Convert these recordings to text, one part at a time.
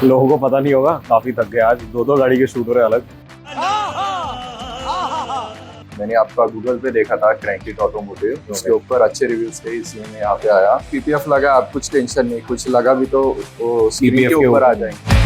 लोगों को पता नहीं होगा, काफी थक गए आज, दो गाड़ी के शूट हो रहे अलग। मैंने आपका गूगल पे देखा था क्रैंकिट ऑटोमोटिव, उसके ऊपर अच्छे रिव्यूज थे, इसलिए मैं यहाँ पे आया। पीपीएफ लगा, आप कुछ टेंशन नहीं, कुछ लगा भी तो वो स्क्रीन के ऊपर आ जाएंगे।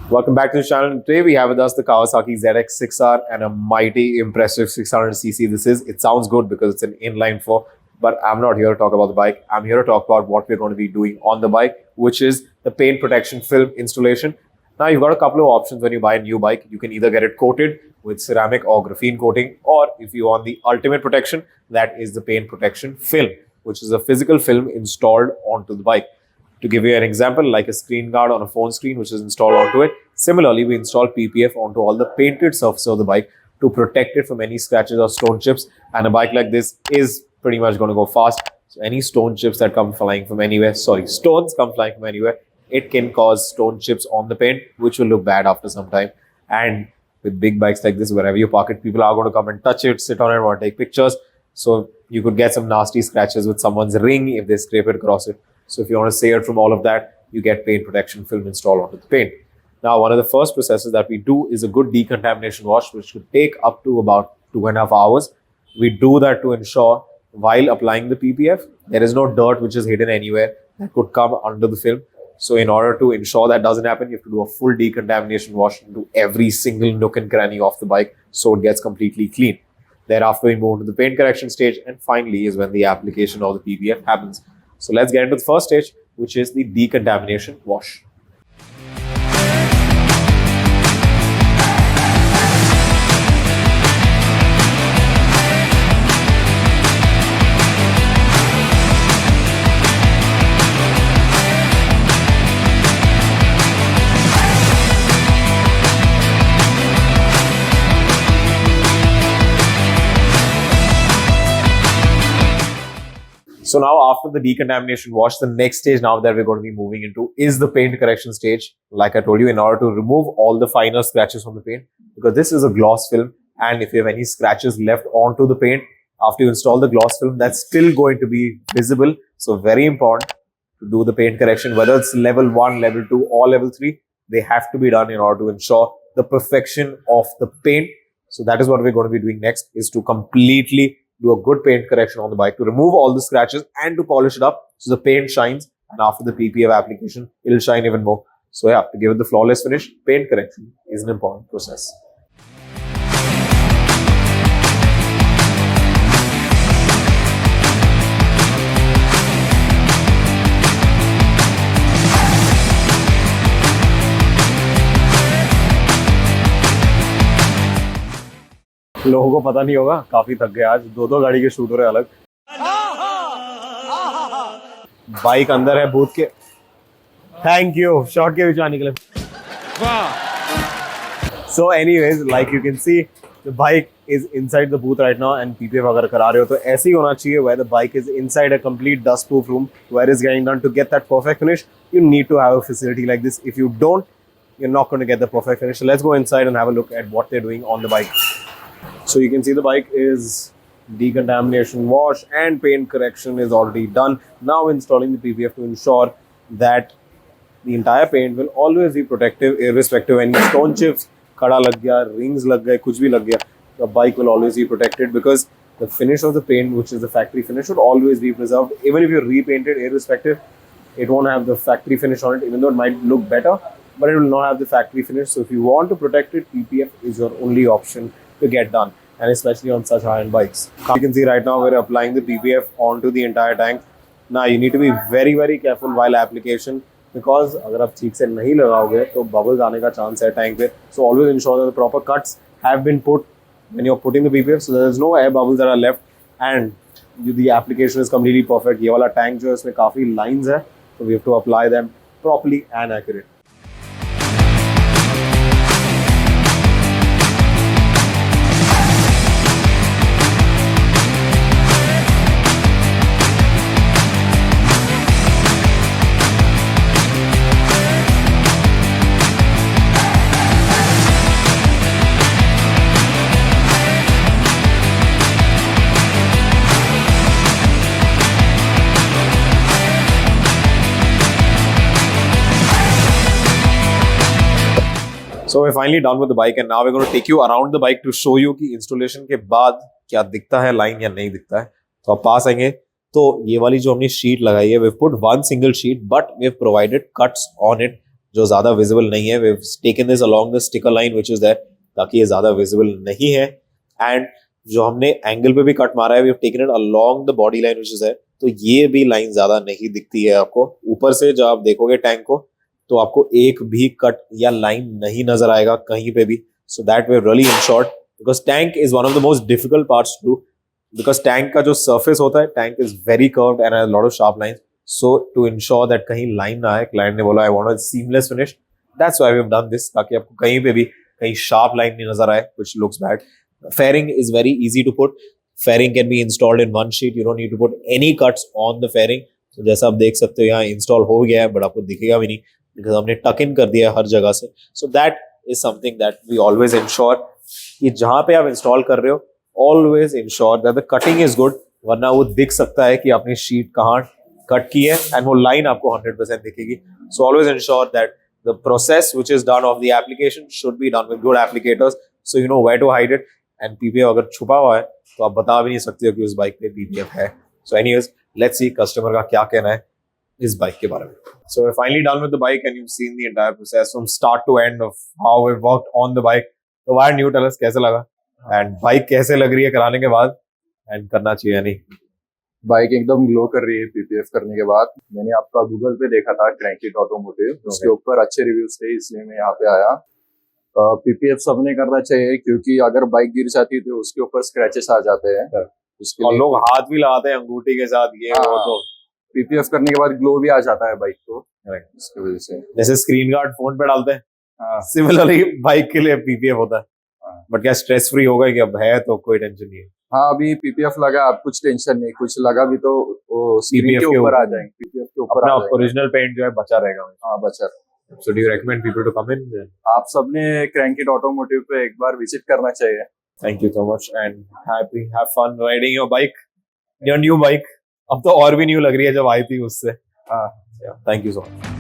Welcome back to the channel. Today we have with us the Kawasaki ZX6R and a mighty impressive 600cc. It sounds good because it's an inline 4, but I'm not here to talk about the bike. I'm here to talk about what we're going to be doing on the bike, which is the paint protection film installation. Now you've got a couple of options when you buy a new bike. You can either get it coated with ceramic or graphene coating, or if you want the ultimate protection, that is the paint protection film, which is a physical film installed onto the bike. To give you an example, like a screen guard on a phone screen which is installed onto it, similarly we install PPF onto all the painted surface of the bike to protect it from any scratches or stone chips. And a bike like this is pretty much going to go fast. So any stone chips that come flying from anywhere, stones come flying from anywhere, it can cause stone chips on the paint, which will look bad after some time. And with big bikes like this, wherever you park it, people are going to come and touch it, sit on it, want to take pictures. So you could get some nasty scratches with someone's ring if they scrape it across it. So if you want to save it from all of that, you get paint protection film installed onto the paint. Now, one of the first processes that we do is a good decontamination wash, which could take up to about 2.5 hours. We do that to ensure while applying the PPF, there is no dirt which is hidden anywhere that could come under the film. So in order to ensure that doesn't happen, you have to do a full decontamination wash into every single nook and cranny of the bike so it gets completely clean. Thereafter, we move to the paint correction stage, and finally is when the application of the PPF happens. So let's get into the first stage, which is the decontamination wash. So now after the decontamination wash, the next stage now that we're going to be moving into is the paint correction stage. Like I told you, in order to remove all the finer scratches from the paint, because this is a gloss film, and if you have any scratches left onto the paint after you install the gloss film, that's still going to be visible. So very important to do the paint correction, whether it's level 1, level 2 or level 3, they have to be done in order to ensure the perfection of the paint. So that is what we're going to be doing next, is to completely do a good paint correction on the bike to remove all the scratches and to polish it up so the paint shines, and after the PPF application, it'll shine even more. So yeah, to give it the flawless finish, paint correction is an important process. लोगों को पता नहीं होगा, काफी थक गए आज, दो गाड़ी के शूट हो रहे अलग। बाइक अंदर है बूथ के। थैंक यू, शॉट के बीच में निकले। So anyways, like you can see, the bike is inside the booth right now, and PPF अगर करा रहे हो तो ऐसे ही होना चाहिए, where the bike is inside a complete dust-proof room where it's getting done. To get that perfect finish, you need to have a facility like this. If you don't, you're not going to get the perfect finish. So let's go inside and have a look at what they're doing on the bike. So you can see the bike is decontamination wash and paint correction is already done. Now installing the PPF to ensure that the entire paint will always be protective, irrespective of any stone chips, khada lag gaya, rings lag gaye, kuch bhi lag gaya. The bike will always be protected because the finish of the paint, which is the factory finish, should always be preserved. Even if you repaint it, irrespective, it won't have the factory finish on it, even though it might look better, but it will not have the factory finish. So if you want to protect it, PPF is your only option to get done, and especially on such high-end bikes. You can see right now we're applying the PPF onto the entire tank. Now you need to be very, very careful while application, because अगर आप ठीक से नहीं लगाओगे तो bubbles आने का chance है tank पे. So always ensure that the proper cuts have been put when you're putting the PPF, so there is no air bubbles that are left, and the application is completely perfect. ये वाला tank जो है इसमें काफी lines है, so we have to apply them properly and accurate. So we're finally done with the bike and now we're going to take you around the bike to show you कि installation के बाद क्या दिखता है line या नहीं दिखता है. तो आप पास आएंगे तो ये वाली जो हमने शीट लगाई है we've put one single sheet but we've provided cuts on it जो ज़्यादा visible नहीं है. We've taken this along the sticker line which is there ताकि ये ज़्यादा visible नहीं है. And जो हमने एंगल पे भी कट मारा है we've taken it along the body line which is there. तो ये भी लाइन ज़्यादा नहीं दिखती है आपको. ऊपर से जब आप देखोगे टैंक को तो आपको एक भी कट या लाइन नहीं नजर आएगा कहीं पे भी. So that way really ensured because tank is one of the most difficult parts to do because tank का जो सर्फेस होता है tank is very curved and has lot of sharp lines. So to ensure that कहीं line ना आए client ने बोला I want a seamless finish. That's why we have done this ताकि आपको कहीं पे भी कहीं शार्प लाइन नहीं नजर आए which looks bad. Fairing is very easy to put. Fairing can be installed in one sheet. You don't need to put any cuts on the fairing. So जैसा आप देख सकते हो यहाँ इंस्टॉल हो गया है बट आपको दिखेगा भी नहीं बिकॉज हमने टक इन कर दिया है हर जगह से. So that is something that we always ensure कि जहां पे आप इंस्टॉल कर रहे हो always ensure that the cutting is good. वरना वो दिख सकता है कि आपने शीट कहाँ कट की है एंड वो लाइन आपको 100% दिखेगी. So always ensure that the process which is done of the application should be done with good applicators so you know where to hide it. And PPF अगर छुपा हुआ है तो आप बता भी नहीं सकते हो कि उस बाइक पे पीपीएफ है. So anyways let's C customer का क्या कहना है इस बाइक के बारे में. So we're finally done with the bike and you've seen the entire process from start to end of how we've worked on the bike. So why don't you tell us कैसे लगा and bike कैसे लग रही है कराने के बाद and करना चाहिए या नहीं. बाइक एकदम ग्लो कर रही है पीपीएफ करने के बाद. मैंने आपका गूगल पे देखा था क्रैंकिट ऑटोमोटिव, उसके ऊपर अच्छे रिव्यूज थे इसलिए मैं यहाँ पे आया. पीपीएफ सबने करना चाहिए क्योंकि अगर बाइक गिर जाती है तो उसके ऊपर स्क्रैचेस आ जाते हैं. उसके और लोग हाथ भी लगाते हैं अंगूठी के साथ ये वो. तो पीपीएफ करने के बाद ग्लो भी आ जाता है बाइक को इसकी वजह से. जैसे स्क्रीन गार्ड फोन पे डालते हैं सिमिलरली बाइक के लिए पीपीएफ होता है. बट क्या स्ट्रेस फ्री होगा कि अब है तो कोई टेंशन नहीं है. हाँ अभी पीपीएफ लगा अब कुछ टेंशन नहीं. कुछ लगा भी तो वो स्क्रीन के ऊपर आ जाएंगे. पीपीएफ के ऊपर अपना ओरिजिनल पेंट जो है बचा रहेगा. हाँ बचा. So do you recommend people to come in? आप सबने क्रैंकिट ऑटोमोटिव पे एक बार विजिट करना चाहिए. Thank you so much and have fun riding your bike, your new bike. अब तो और भी न्यू लग रही है जब आई थी उससे. हाँ. Thank you so much.